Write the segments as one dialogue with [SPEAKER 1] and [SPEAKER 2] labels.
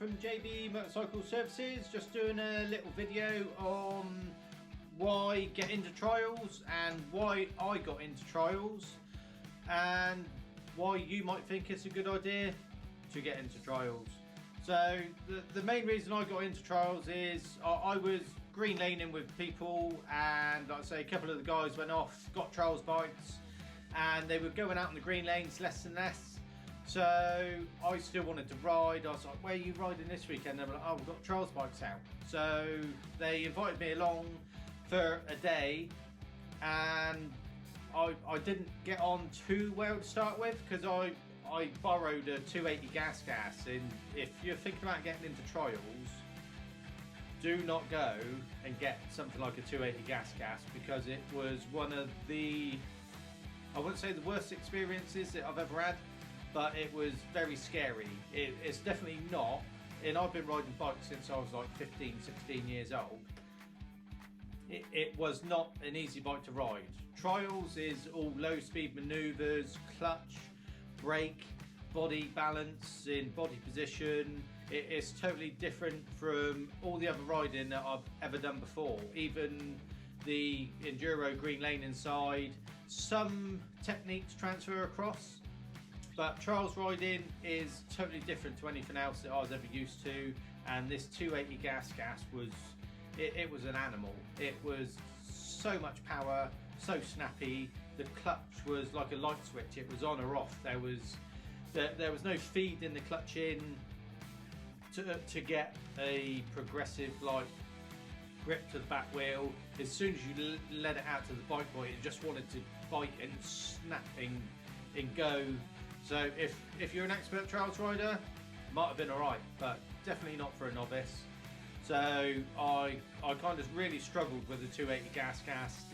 [SPEAKER 1] from JB Motorcycle Services, just doing a little video on why get into trials and why I got into trials and why you might think it's a good idea to get into trials. So the main reason I got into trials is I was green laning with people, and like I say, a couple of the guys went off, got trials bikes, and they were going out on the green lanes less and less. So I still wanted to ride. I was like, where are you riding this weekend? They were like, oh, we've got trials bikes out. So they invited me along for a day, and I didn't get on too well to start with because I borrowed a 280 gas, and if you're thinking about getting into trials, do not go and get something like a 280 gas because it was one of the, I wouldn't say the worst experiences that I've ever had, but it was very scary. It's definitely not, and I've been riding bikes since I was like 15, 16 years old. It was not an easy bike to ride. Trials is all low speed maneuvers, clutch, brake, body balance in body position. It's totally different from all the other riding that I've ever done before. Even the enduro green lane inside, some techniques transfer across, but trials riding is totally different to anything else that I was ever used to. And this 280 gas was, it was an animal. It was so much power, so snappy. The clutch was like a light switch. It was on or off. There was no feed in the clutch in to get a progressive like grip to the back wheel. As soon as you let it out to the bike boy, it just wanted to bite and snap and go. So if you're an expert trials rider, it might have been alright, but definitely not for a novice. So I kind of really struggled with the 280 gas,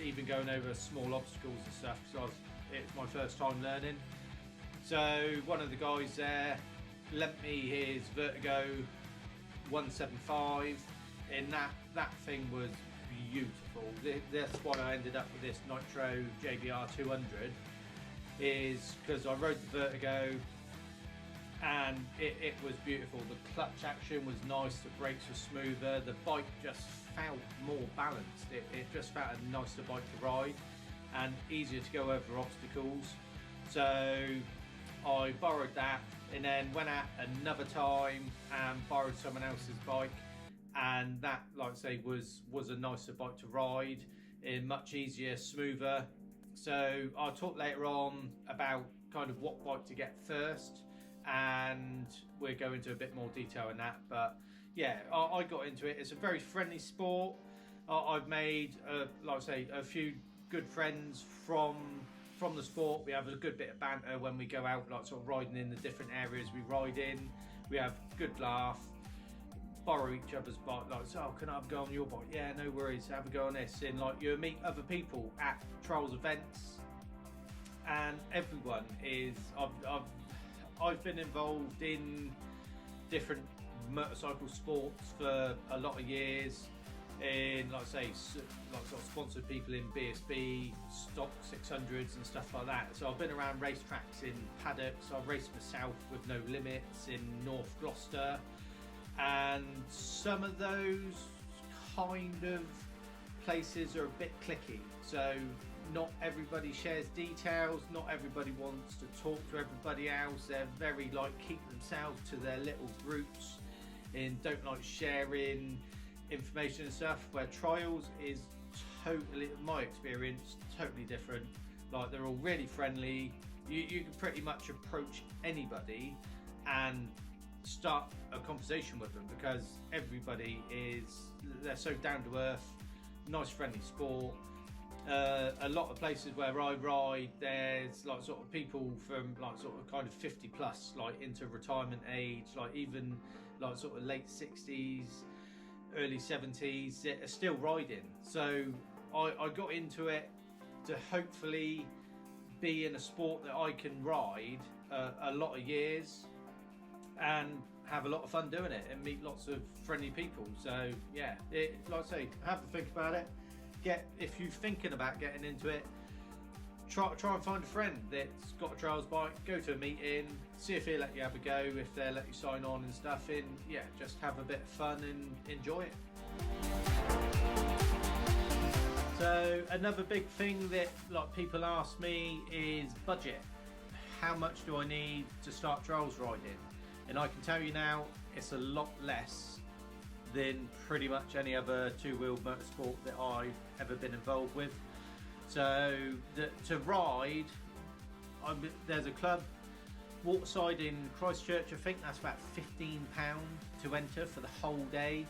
[SPEAKER 1] even going over small obstacles and stuff, because it's my first time learning. So one of the guys there lent me his Vertigo 175, and that thing was beautiful. That's why I ended up with this Nitro JBR 200, is because I rode the Vertigo and it was beautiful. The clutch action was nice, the brakes were smoother, the bike just felt more balanced. It just felt a nicer bike to ride and easier to go over obstacles. So I borrowed that and then went out another time and borrowed someone else's bike, and that, like I say, was a nicer bike to ride, and much easier, smoother. So I'll talk later on about kind of what bike to get first, and we'll go into a bit more detail in that. But yeah, I got into it. It's a very friendly sport. I've made like I say, a few good friends from the sport. We have a good bit of banter when we go out, like sort of riding in the different areas we ride in. We have good laugh, borrow each other's bike, like, so, oh, can I have a go on your bike? Yeah, no worries, have a go on this. And like, you meet other people at trials events, and everyone is, I've been involved in different motorcycle sports for a lot of years, in, like I say, like sort of sponsored people in BSB, stock 600s and stuff like that. So I've been around racetracks in paddocks. I've raced myself with No Limits in North Gloucester, and some of those kind of places are a bit cliquey. So not everybody shares details, not everybody wants to talk to everybody else. They're very like keep themselves to their little groups and don't like sharing information and stuff, where trials is totally, in my experience, totally different. Like, they're all really friendly. You can pretty much approach anybody and start a conversation with them because everybody they're so down to earth, nice friendly sport. A lot of places where I ride, there's like sort of people from like sort of kind of 50 plus, like into retirement age, like even like sort of late 60s, early 70s that are still riding. So I got into it to hopefully be in a sport that I can ride a lot of years and have a lot of fun doing it and meet lots of friendly people. So yeah, like I say, have a think about it. If you're thinking about getting into it, try and find a friend that's got a trials bike, go to a meeting, see if he'll let you have a go, if they'll let you sign on and stuff, and yeah, just have a bit of fun and enjoy it. So another big thing that like people ask me is budget. How much do I need to start trials riding? And I can tell you now, it's a lot less than pretty much any other two-wheel motorsport that I've ever been involved with. So to ride, there's a club, Waterside in Christchurch. I think that's about £15 to enter for the whole day.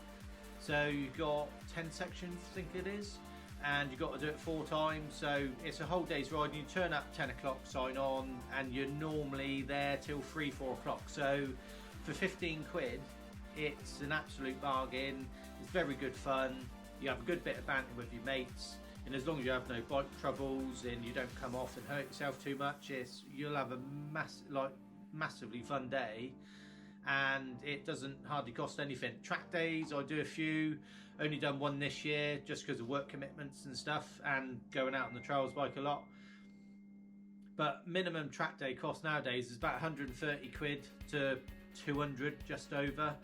[SPEAKER 1] So you've got 10 sections, I think it is, and you've got to do it 4 times. So it's a whole day's ride. You turn up 10 o'clock, sign on, and you're normally there till 3, 4 o'clock. So for 15 quid, it's an absolute bargain. It's very good fun. You have a good bit of banter with your mates. And as long as you have no bike troubles and you don't come off and hurt yourself too much, you'll have a massively fun day, and it doesn't hardly cost anything. Track days, I do a few, only done one this year just because of work commitments and stuff and going out on the trials bike a lot. But minimum track day cost nowadays is about 130 quid to 200, just over,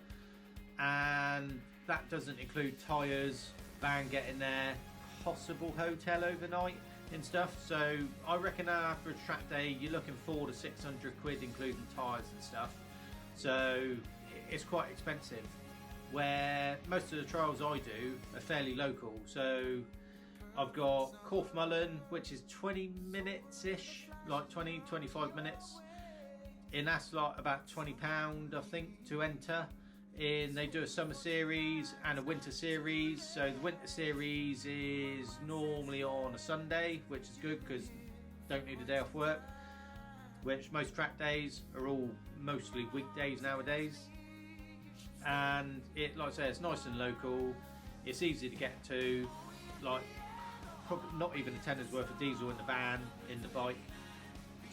[SPEAKER 1] and that doesn't include tyres, van getting there, possible hotel overnight and stuff. So I reckon after a track day you're looking 400 to 600 quid including tyres and stuff. So it's quite expensive, where most of the trials I do are fairly local. So I've got Corfmullen, which is 20 minutes ish, like 20-25 minutes, and that's like about £20 I think to enter. And they do a summer series and a winter series. So the winter series is normally on a Sunday, which is good because don't need a day off work, which most track days are all mostly weekdays nowadays. And it, like I say, it's nice and local, it's easy to get to, like probably not even a tenner's worth of diesel in the van, in the bike,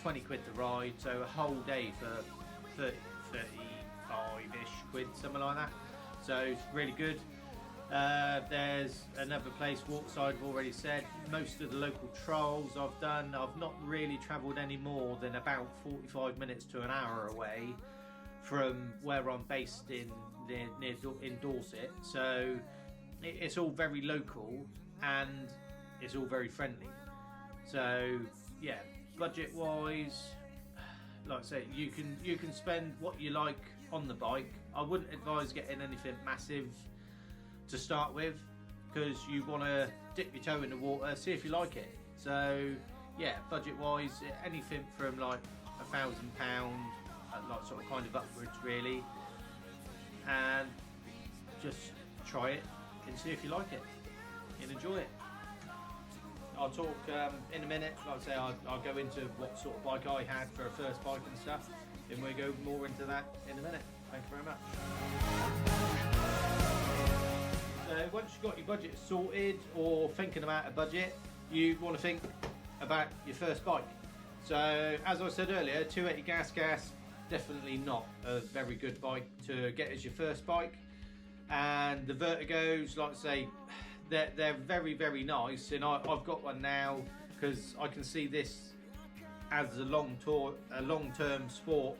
[SPEAKER 1] 20 quid to ride, so a whole day for 35-ish quid, something like that. So it's really good. There's another place, Waterside, I've already said. Most of the local trials I've done, I've not really travelled any more than about 45 minutes to an hour away from where I'm based in Dorset. So it's all very local and it's all very friendly. So yeah, budget wise, like I say, you can spend what you like on the bike. I wouldn't advise getting anything massive to start with, because you want to dip your toe in the water, see if you like it. So yeah, budget wise, anything from like £1,000, like sort of kind of upwards really, and just try it and see if you like it and enjoy it. I'll talk in a minute. Like I say, I'll go into what sort of bike I had for a first bike and stuff, and we'll go more into that in a minute. Thank you very much. So once you've got your budget sorted, or thinking about a budget, you want to think about your first bike. So as I said earlier, 280 gas, definitely not a very good bike to get as your first bike. And the Vertigos, like I say, they're very, very nice, and I've got one now because I can see this as a long-term sport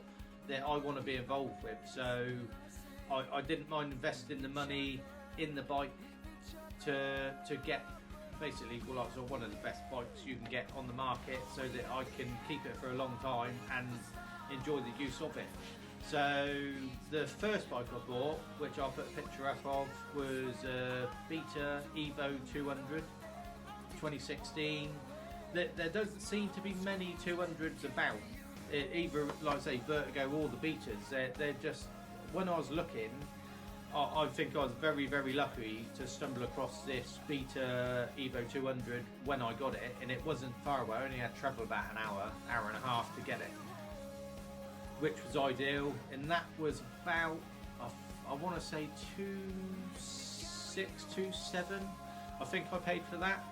[SPEAKER 1] that I want to be involved with. So I didn't mind investing the money in the bike to get basically, well, like, so one of the best bikes you can get on the market, so that I can keep it for a long time and enjoy the use of it. So the first bike I bought, which I'll put a picture up of, was a Beta Evo 200 2016. There doesn't seem to be many 200s about, either, like I say, Vertigo or the Betas. They're just, when I was looking, I think I was very, very lucky to stumble across this Beta Evo 200 when I got it, and it wasn't far away. I only had to travel about an hour and a half to get it, which was ideal. And that was about, I want to say 2,600, 2,700 I think I paid for that.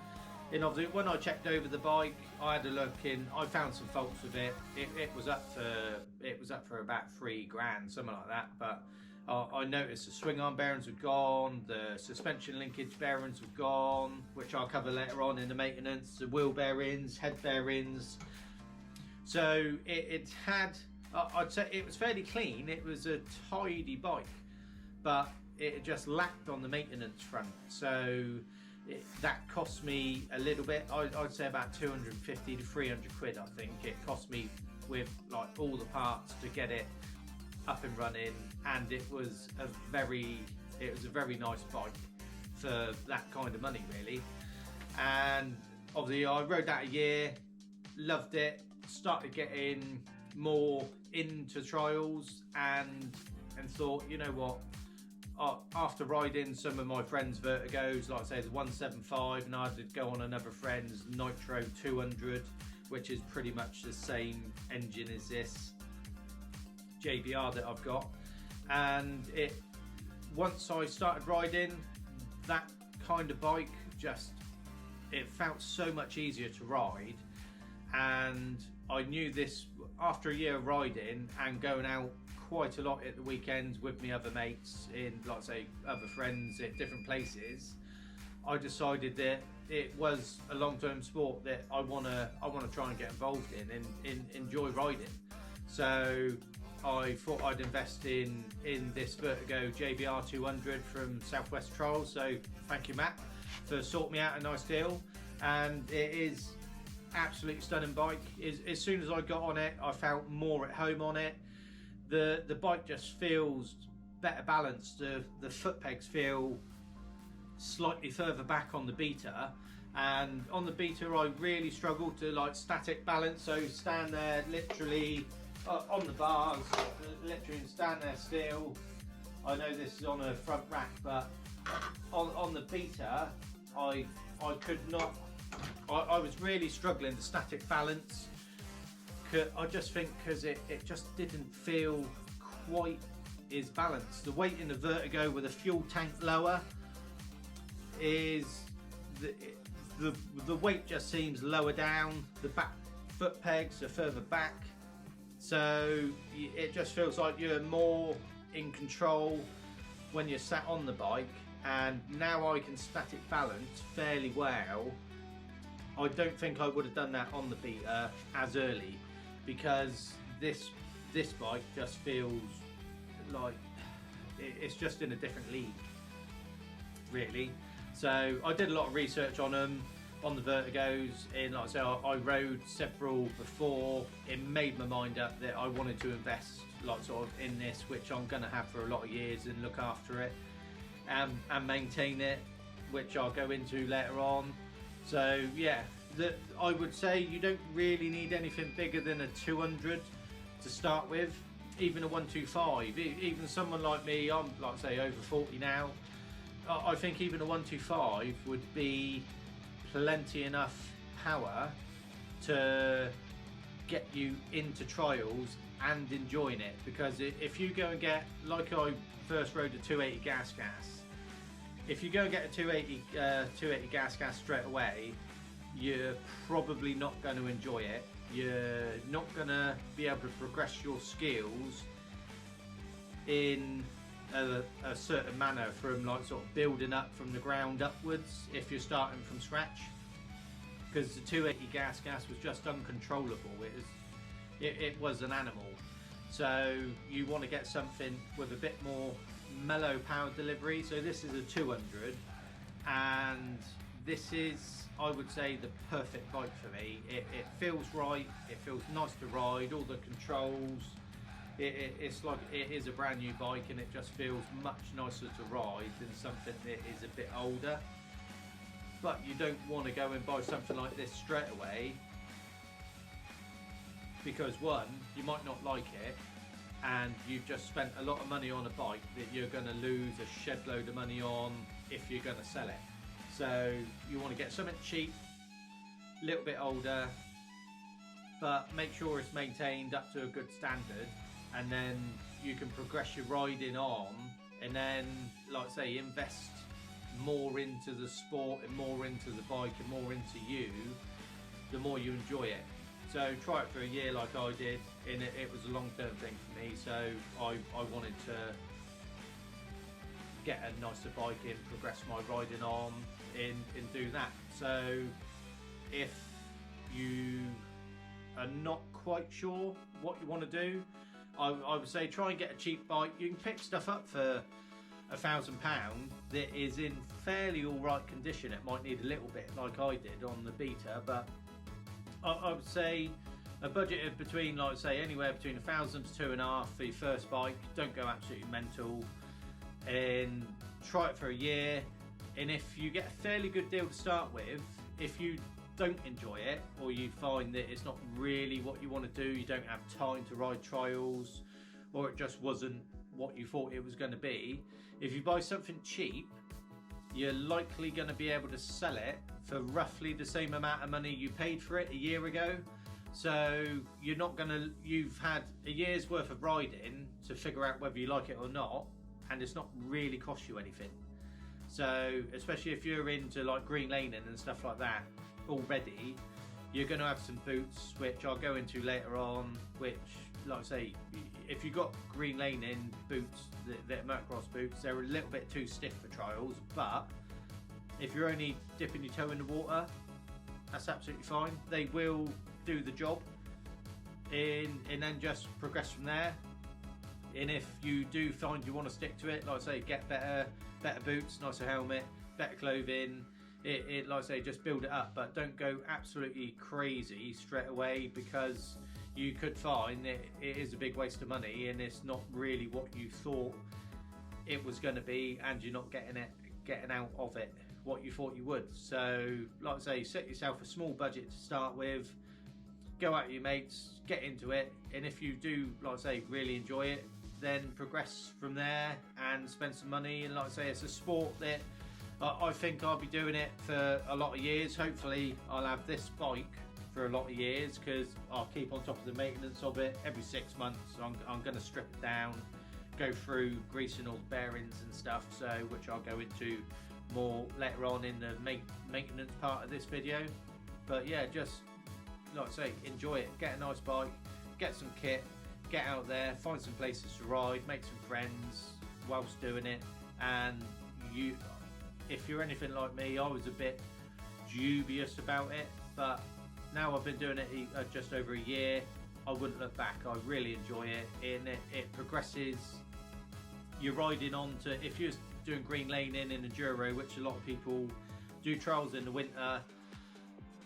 [SPEAKER 1] And obviously when I checked over the bike, I had a look in, I found some faults with it. It was up for about £3,000, something like that. But I noticed the swing arm bearings were gone, the suspension linkage bearings were gone, which I'll cover later on in the maintenance, the wheel bearings, head bearings. So it had, I'd say it was fairly clean, it was a tidy bike, but it just lacked on the maintenance front. So that cost me a little bit. I'd say about 250 to 300 quid, I think it cost me, with like all the parts to get it up and running, and it was a very nice bike for that kind of money, really. And obviously I rode that a year, loved it, started getting more into trials, and thought, you know what, after riding some of my friends' Vertigos, like I say the 175, and I had to go on another friend's Nitro 200, which is pretty much the same engine as this JBR that I've got. And once I started riding that kind of bike, it felt so much easier to ride. And I knew this after a year of riding and going out quite a lot at the weekends with my other mates, in, like I say, other friends at different places. I decided that it was a long-term sport that I wanna try and get involved in enjoy riding. So I thought I'd invest in this Vertigo JBR 200 from Southwest Trials. So thank you, Matt, for sorting me out a nice deal. And it is absolutely stunning bike. As soon as I got on it, I felt more at home on it. The bike just feels better balanced. The foot pegs feel slightly further back on the Beta, and on the Beta I really struggled to like static balance, so stand there literally on the bars, literally stand there still. I know this is on a front rack, but on the Beta I could not, I was really struggling to static balance. I just think because it just didn't feel quite as balanced. The weight in the Vertigo with a fuel tank lower is the weight just seems lower down. The back foot pegs are further back, so it just feels like you're more in control when you're sat on the bike. And now I can static balance fairly well. I don't think I would have done that on the Beta as early, because this bike just feels like it's just in a different league, really. So I did a lot of research on them, on the Vertigos, and like I say, I rode several before. It made my mind up that I wanted to invest like sort of in this, which I'm going to have for a lot of years, and look after it and maintain it, which I'll go into later on. So yeah, I would say you don't really need anything bigger than a 200 to start with. Even a 125, even someone like me, I'm like I say over 40 now, I think even a 125 would be plenty enough power to get you into trials and enjoying it. Because if you go and get, like I first rode a 280 gas, if you go and get a 280 gas straight away, you're probably not going to enjoy it. You're not going to be able to progress your skills in a certain manner from like sort of building up from the ground upwards if you're starting from scratch, because the 280 gas was just uncontrollable. It was an animal. So you want to get something with a bit more mellow power delivery. So this is a 200, and this is, I would say, the perfect bike for me. It feels right, it feels nice to ride, all the controls, it's like it is a brand new bike, and it just feels much nicer to ride than something that is a bit older. But you don't want to go and buy something like this straight away, because one, you might not like it, and you've just spent a lot of money on a bike that you're going to lose a shed load of money on if you're going to sell it. So you want to get something cheap, a little bit older, but make sure it's maintained up to a good standard, and then you can progress your riding on, and then, like I say, invest more into the sport and more into the bike and more into you, the more you enjoy it. So try it for a year like I did, and it was a long-term thing for me, so I wanted to get a nicer bike in, progress my riding on in do that. So if you are not quite sure what you want to do, I would say try and get a cheap bike. You can pick stuff up for £1,000 that is in fairly alright condition. It might need a little bit like I did on the Beta, but I would say a budget of between, like say, anywhere between 1,000 to 2,500 for your first bike. Don't go absolutely mental, and try it for a year. And if you get a fairly good deal to start with, if you don't enjoy it, or you find that it's not really what you want to do, you don't have time to ride trials, or it just wasn't what you thought it was going to be, if you buy something cheap, you're likely going to be able to sell it for roughly the same amount of money you paid for it a year ago. So you're not going to, you've had a year's worth of riding to figure out whether you like it or not, and it's not really cost you anything. So especially if you're into like green laning and stuff like that already, you're going to have some boots, which I'll go into later on, which, like I say, if you've got green laning boots, they're motocross boots, they're a little bit too stiff for trials, but if you're only dipping your toe in the water, that's absolutely fine. They will do the job, and then just progress from there. And if you do find you want to stick to it, like I say, get better boots, nicer helmet, better clothing, like I say, just build it up, but don't go absolutely crazy straight away, because you could find it is a big waste of money and it's not really what you thought it was going to be, and you're not getting out of it what you thought you would. So like I say, set yourself a small budget to start with, go out with your mates, get into it, and if you do, like I say, really enjoy it, then progress from there and spend some money. And like I say, it's a sport that I think I'll be doing it for a lot of years. Hopefully I'll have this bike for a lot of years, because I'll keep on top of the maintenance of it. Every 6 months I'm going to strip it down, go through greasing all the bearings and stuff, so which I'll go into more later on in the maintenance part of this video. But yeah, just like I say, enjoy it, get a nice bike, get some kit, get out there, find some places to ride, make some friends whilst doing it. And you, if you're anything like me, I was a bit dubious about it, but now I've been doing it just over a year, I wouldn't look back. I really enjoy it, and it progresses. You're riding on to, if you're doing green laning in enduro, which a lot of people do trials in the winter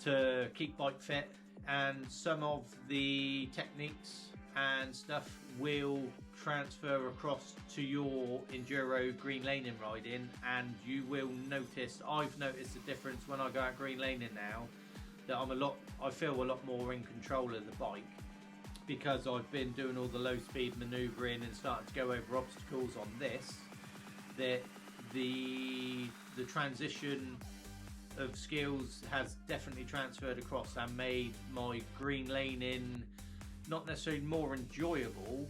[SPEAKER 1] to keep bike fit, and some of the techniques and stuff will transfer across to your enduro green laning riding, and you will notice, I've noticed the difference when I go out green laning now, that I feel a lot more in control of the bike, because I've been doing all the low speed manoeuvring and starting to go over obstacles on this, that the transition of skills has definitely transferred across and made my green laning not necessarily more enjoyable,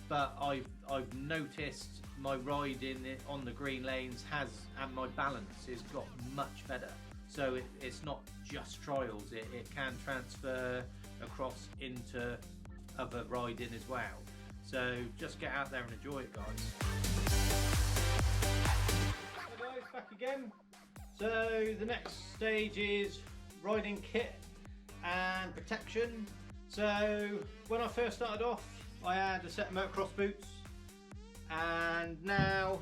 [SPEAKER 1] but I've noticed my riding on the green lanes and my balance has got much better. So it's not just trials, it can transfer across into other riding as well. So just get out there and enjoy it, guys. Hi guys, back again. So the next stage is riding kit and protection. So when I first started off, I had a set of motocross boots, and now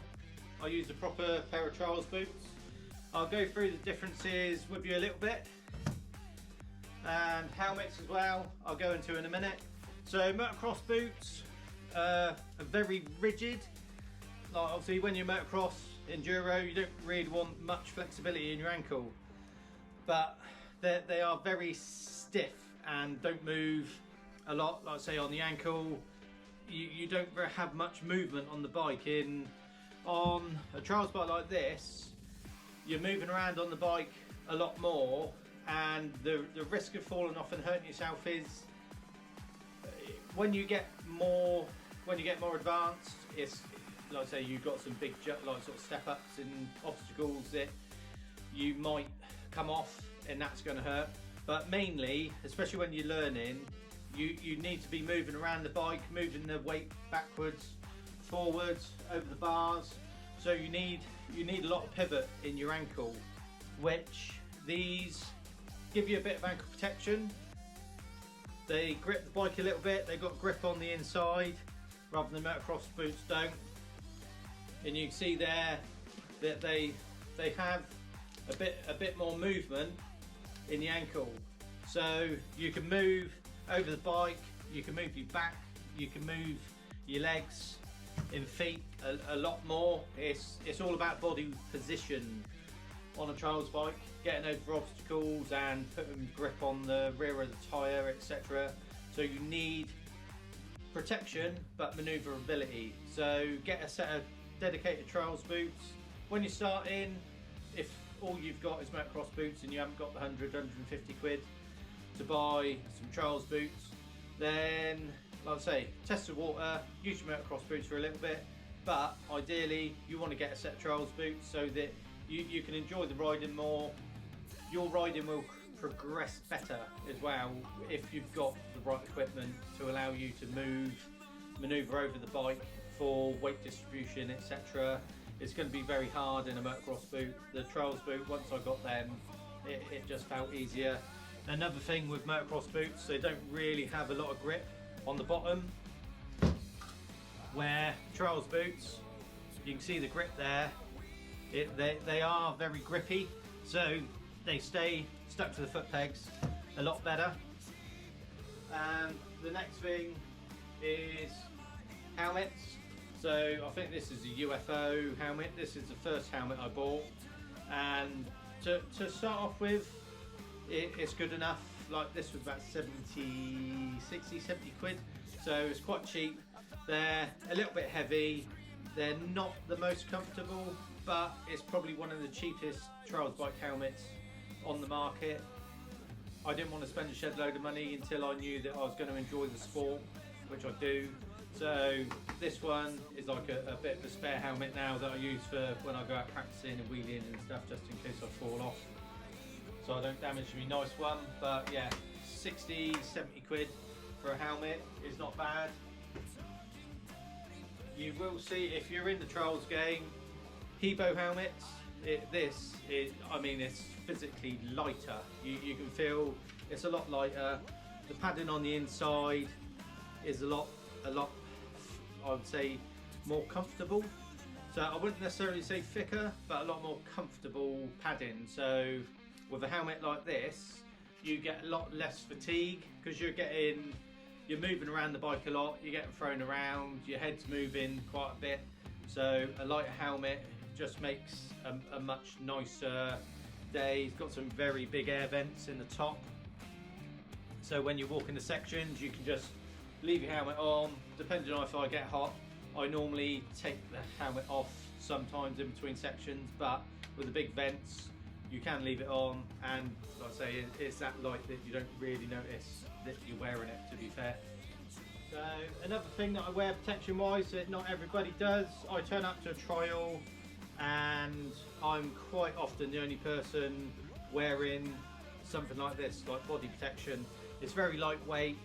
[SPEAKER 1] I use a proper pair of trials boots. I'll go through the differences with you a little bit, and helmets as well I'll go into in a minute. So motocross boots are very rigid. Like obviously when you're motocross enduro, you don't really want much flexibility in your ankle, but they are very stiff and don't move a lot. Like say on the ankle, you don't have much movement on the bike. On a trials bike like this, you're moving around on the bike a lot more, and the risk of falling off and hurting yourself is, when you get more advanced, it's like I say, you've got some big like sort of step ups and obstacles that you might come off, and that's going to hurt. But mainly, especially when you're learning, you need to be moving around the bike, moving the weight backwards, forwards, over the bars, So you need a lot of pivot in your ankle, which these give you a bit of ankle protection. They grip the bike a little bit, they've got grip on the inside rather than motocross boots don't. And you can see there that they have a bit more movement in the ankle. So you can move over the bike, you can move your back, you can move your legs and feet a lot more. It's all about body position on a trials bike, getting over obstacles and putting grip on the rear of the tyre, etc. So you need protection but manoeuvrability. So get a set of dedicated trials boots. When you start in, if all you've got is motocross boots and you haven't got the 150 quid to buy some trials boots, then like I say, test the water, use your motocross boots for a little bit, but ideally you want to get a set of trials boots so that you can enjoy the riding more. Your riding will progress better as well if you've got the right equipment to allow you to manoeuvre over the bike for weight distribution, etc. It's going to be very hard in a motocross boot. The trials boot, once I got them, it just felt easier. Another thing with motocross boots, they don't really have a lot of grip on the bottom, where trials boots, you can see the grip there. They are very grippy, so they stay stuck to the foot pegs a lot better. And the next thing is helmets. So I think this is a UFO helmet. This is the first helmet I bought, and to start off with, it's good enough. Like this was about 60, 70 quid, so it's quite cheap. They're a little bit heavy, they're not the most comfortable, but it's probably one of the cheapest trials bike helmets on the market. I didn't want to spend a shed load of money until I knew that I was going to enjoy the sport, which I do. So this one is like a bit of a spare helmet now that I use for when I go out practicing and wheeling and stuff, just in case I fall off, so I don't damage my nice one. But yeah, 60, 70 quid for a helmet is not bad. You will see, if you're in the trials game, Hebo helmets, I mean, it's physically lighter. You can feel it's a lot lighter. The padding on the inside is a lot, I would say, more comfortable. So I wouldn't necessarily say thicker, but a lot more comfortable padding. So with a helmet like this, you get a lot less fatigue because you're moving around the bike a lot, you're getting thrown around, your head's moving quite a bit. So a lighter helmet just makes a much nicer day. It's got some very big air vents in the top. So when you walk in the sections, you can just leave your helmet on. Depending on if I get hot, I normally take the helmet off sometimes in between sections, but with the big vents, you can leave it on, and like I say, it's that light that you don't really notice that you're wearing it, to be fair. So another thing that I wear protection wise that not everybody does, I turn up to a trial and I'm quite often the only person wearing something like this, like body protection. It's very lightweight,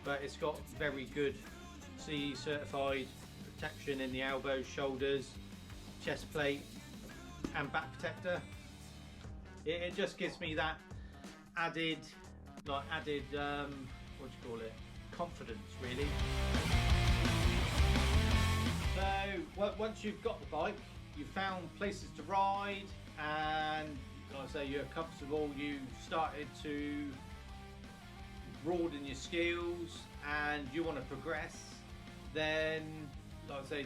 [SPEAKER 1] but it's got very good CE certified protection in the elbows, shoulders, chest plate and back protector. It just gives me that added what do you call it, confidence really. So once you've got the bike, you've found places to ride, and like I say, you're comfortable, you've started to broaden your skills and you want to progress, then like I say,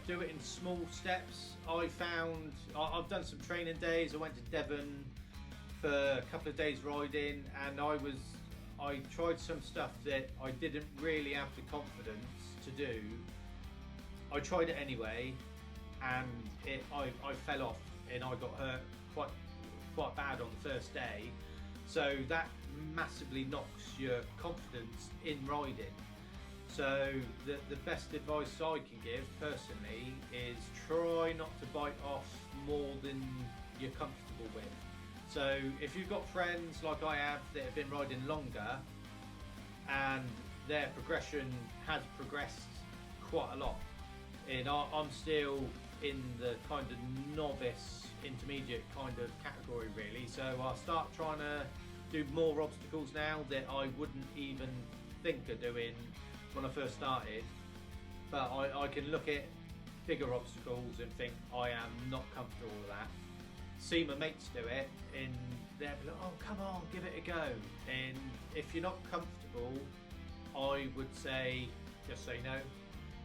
[SPEAKER 1] do it in small steps. I've done some training days. I went to Devon for a couple of days riding, and I tried some stuff that I didn't really have the confidence to do. I tried it anyway, and I fell off and I got hurt quite bad on the first day. So that massively knocks your confidence in riding. So the best advice I can give personally is try not to bite off more than you're comfortable with. So if you've got friends like I have that have been riding longer and their progression has progressed quite a lot, and I'm still in the kind of novice, intermediate kind of category really. So I'll start trying to do more obstacles now that I wouldn't even think of doing when I first started. But I can look at bigger obstacles and think I am not comfortable with that. See my mates do it and they'll be like, oh come on, give it a go. And if you're not comfortable, I would say just say no.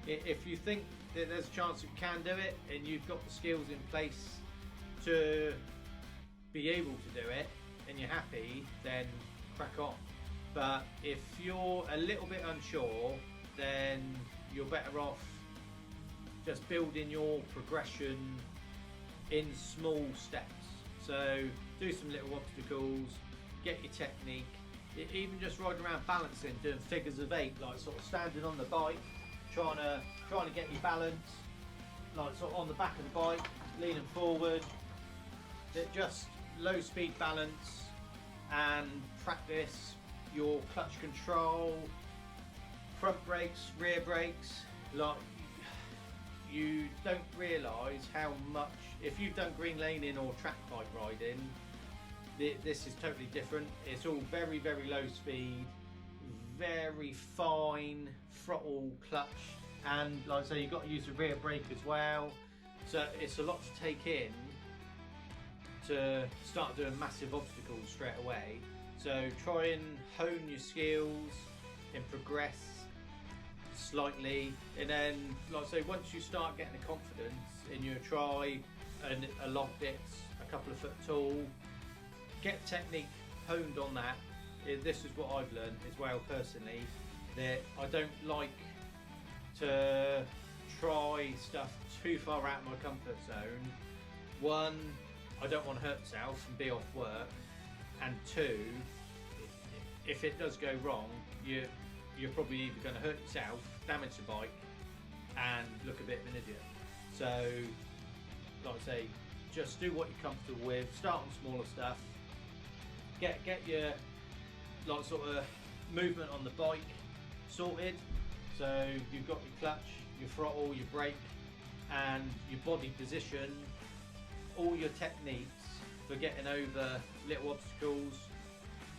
[SPEAKER 1] If you think that there's a chance you can do it and you've got the skills in place to be able to do it and you're happy, then crack on. But if you're a little bit unsure, then you're better off just building your progression in small steps. So do some little obstacles, get your technique, even just riding around balancing, doing figures of 8, like sort of standing on the bike, trying to get your balance, like sort of on the back of the bike, leaning forward. Just low speed balance and practice your clutch control, front brakes, rear brakes. Like, you don't realise how much, if you've done green laning or track bike riding, this is totally different. It's all very, very low speed, very fine throttle, clutch, and like I say, you've got to use the rear brake as well. So it's a lot to take in to start doing massive obstacles straight away. So try and hone your skills and progress slightly, and then like I say, once you start getting the confidence and you try a log dit's a couple of foot tall, get technique honed on that. This is what I've learned as well personally, that I don't like to try stuff too far out of my comfort zone. One, I don't want to hurt myself and be off work, and two, if it does go wrong, you're probably either going to hurt yourself, damage the bike, and look a bit of an idiot. So, like I say, just do what you're comfortable with. Start on smaller stuff. Get your like sort of movement on the bike sorted. So you've got your clutch, your throttle, your brake, and your body position. All your techniques for getting over little obstacles.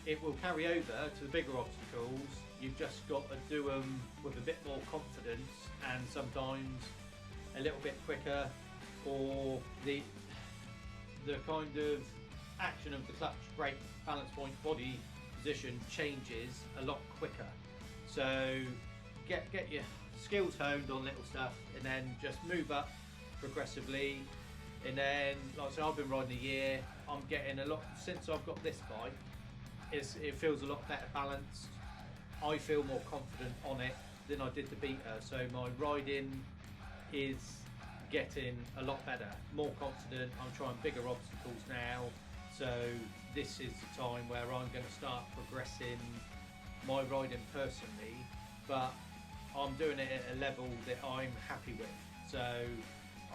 [SPEAKER 1] It will carry over to the bigger obstacles. You've just got to do them with a bit more confidence and sometimes a little bit quicker, or the kind of action of the clutch, brake, balance point, body position changes a lot quicker. So get your skills honed on little stuff and then just move up progressively. And then, like I said, I've been riding a year. I'm getting a lot, since I've got this bike, it feels a lot better balanced. I feel more confident on it than I did the Beta, so my riding is getting a lot better, more confident. I'm trying bigger obstacles now, so this is the time where I'm going to start progressing my riding personally, but I'm doing it at a level that I'm happy with. So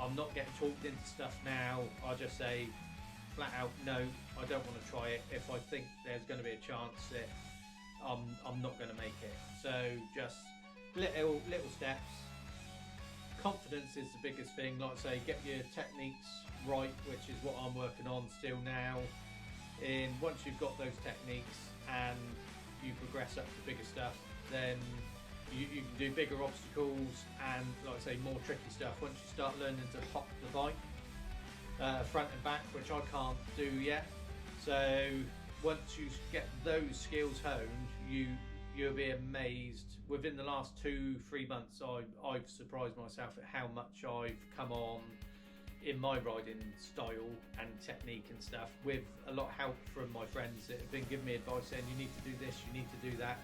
[SPEAKER 1] I'm not getting talked into stuff now. I just say flat out no, I don't want to try it if I think there's going to be a chance that I'm not going to make it. So just little steps. Confidence is the biggest thing. Like I say, get your techniques right, which is what I'm working on still now. And once you've got those techniques and you progress up to bigger stuff, then you can do bigger obstacles and, like I say, more tricky stuff. Once you start learning to hop the bike front and back, which I can't do yet. So once you get those skills honed, you'll be amazed. Within the last 2-3 months, I've surprised myself at how much I've come on in my riding style and technique and stuff, with a lot of help from my friends that have been giving me advice saying you need to do this, you need to do that,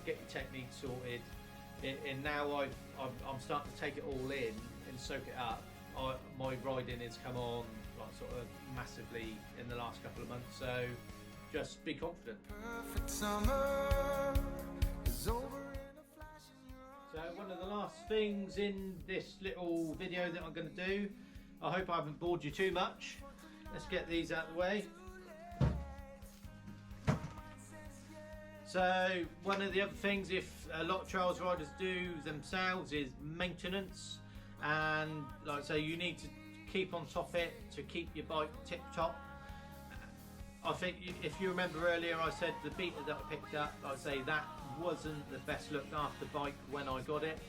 [SPEAKER 1] get your technique sorted. And now I'm starting to take it all in and soak it up. My riding has come on like sort of massively in the last couple of months, so just be confident. Perfect summer is over in a flash in your eyes. So one of the last things in this little video that I'm going to do, I hope I haven't bored you too much. Let's get these out of the way. So one of the other things, if a lot of trials riders do themselves, is maintenance. and like I say, you need to keep on top of it to keep your bike tip top. I think if you remember earlier, I said the Beta that I picked up, like I say, that wasn't the best looked after bike when I got it.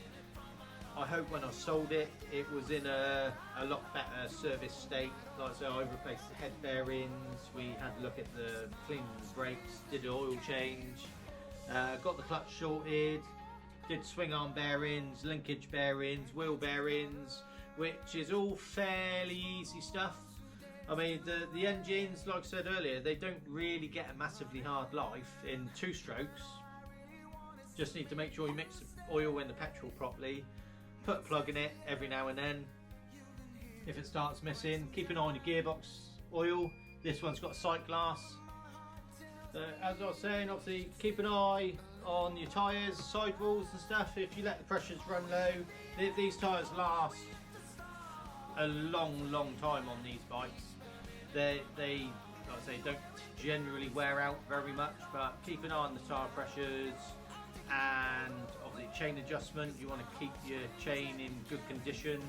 [SPEAKER 1] I hope when I sold it, it was in a lot better service state. Like I say, I replaced the head bearings, we had a look at the cleaning the brakes, did an oil change, got the clutch sorted, did swing arm bearings, linkage bearings, wheel bearings, which is all fairly easy stuff. I mean, the engines, like I said earlier, they don't really get a massively hard life in 2 strokes. Just need to make sure you mix the oil and the petrol properly. Put a plug in it every now and then. If it starts missing, keep an eye on your gearbox oil. This one's got a sight glass. As I was saying, obviously keep an eye on your tyres, sidewalls and stuff. If you let the pressures run low, these tyres last a long time on these bikes. They like I say, don't generally wear out very much, but keep an eye on the tyre pressures, and obviously chain adjustment. You want to keep your chain in good condition,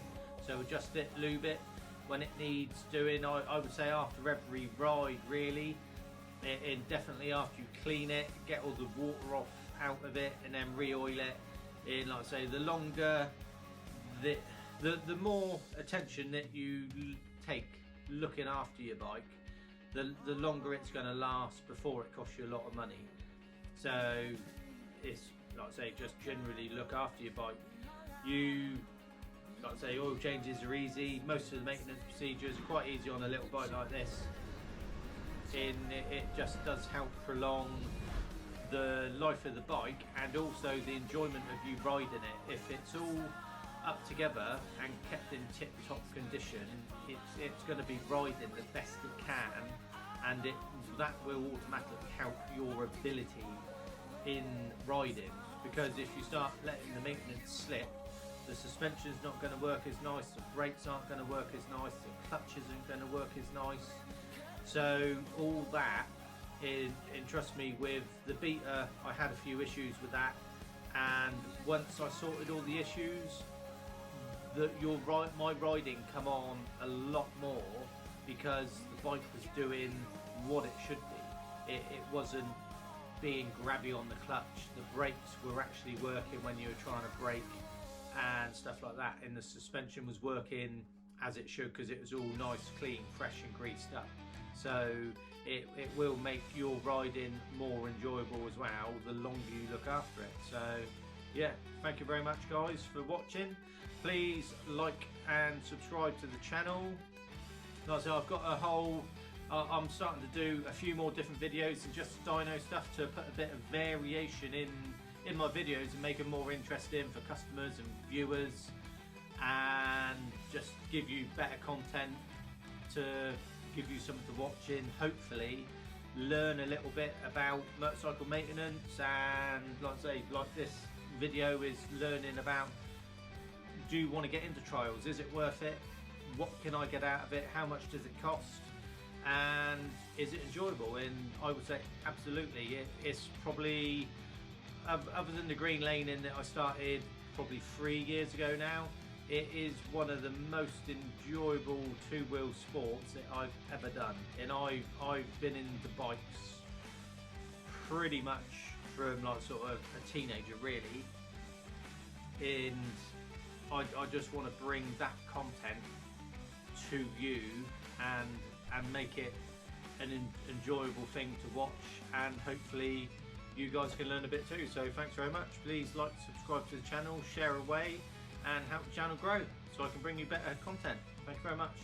[SPEAKER 1] so adjust it, lube it when it needs doing. I would say after every ride, really, and definitely after you clean it, get all the water off out of it, and then re-oil it. And like I say, the longer the more attention that you take looking after your bike, the longer it's going to last before it costs you a lot of money. So it's like I say, just generally look after your bike. Like I say, oil changes are easy. Most of the maintenance procedures are quite easy on a little bike like this. It just does help prolong the life of the bike, and also the enjoyment of you riding it. If it's all up together and kept in tip-top condition, it's going to be riding the best it can, and that will automatically help your ability in riding. Because if you start letting the maintenance slip, the suspension's not going to work as nice, the brakes aren't going to work as nice, the clutch isn't going to work as nice. So all that is, and trust me, with the Beta I had a few issues with that, and once I sorted all the issues, my riding come on a lot more, because the bike was doing what it should be. It wasn't being grabby on the clutch, the brakes were actually working when you were trying to brake and stuff like that, and the suspension was working as it should, because it was all nice, clean, fresh and greased up. So it will make your riding more enjoyable as well the longer you look after it. So yeah, thank you very much guys for watching. Please like and subscribe to the channel. Like I said, I've got a whole I'm starting to do a few more different videos and just dyno stuff to put a bit of variation in my videos and make them more interesting for customers and viewers, and just give you better content to give you something to watch in, hopefully learn a little bit about motorcycle maintenance. And like I say, like this video is learning about, do you want to get into trials, is it worth it, what can I get out of it, how much does it cost, and is it enjoyable? And I would say absolutely. It's probably, other than the green laning that I started probably 3 years ago now, it is one of the most enjoyable two-wheel sports that I've ever done. And I've been into bikes pretty much from like sort of a teenager really, and I just want to bring that content to you and make it an enjoyable thing to watch, and hopefully you guys can learn a bit too. So thanks very much. Please like, subscribe to the channel, share away, and help the channel grow so I can bring you better content. Thank you very much.